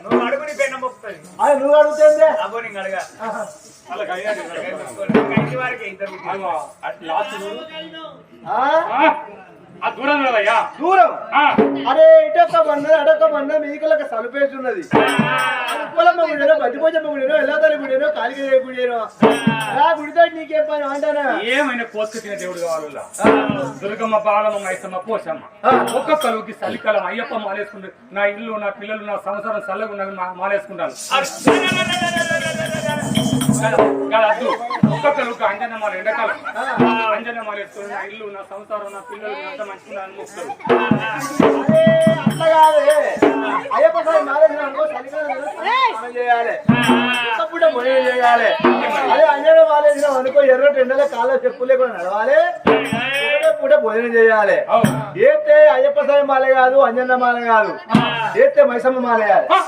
నువ్వు అడుగుని పెన్న మొక్కుతుంది అది నువ్వు అడుగుతుందే అబ్బో నీకు అడగా వారికి ఇద్దరు దూరం కదయ్యా దూరం అరే ఇటొక్క బండ అడొక్క బండ మీకలక సలుపేసి ఉన్నది ఉప్పలమ్మ గుడినో బతిపోచమ్మ గుడినో ఎల్లాతల్లి గుడినో కాలిగేయ గుడినో నా గుడితో నీకేం పని అంటానా ఏమైనా కోసుకు తినే దేవుడు కావాల దుర్గమ్మ బాలమ్మ మైసమ్మ పోసమ్మ ఒక్కొక్కరికి చలికాలం అయ్యప్ప మాలేసుకుంటారు నా ఇల్లు నా పిల్లలు నా సంవత్సరం చల్లగా ఉన్న మాలేసుకుంటాను ఒక్కొక్కరికి అంజనమాల ఎండకాలం అంజనమాల వేసుకుని నా ఇల్లు నా సంసారం నా పిల్లలు అంతా మంచిగా అనుకుంటారు అట్లా కాదు అయ్యప్ప స్వామి మాలేసిన అనుకో చలికాలం చేయాలి పూట మొదలు చేయాలి అదే అంజన మాలేసిన అనుకో ఎర్ర ఎండలో కాళ్ళ చెప్పులే కూడా నడవాలి పూట భోజనం చేయాలి ఏతే అయ్యప్ప స్వామి మాలే కాదు అంజన్న మాల కాదు ఏతే మైసమ్మ మాలేయాలి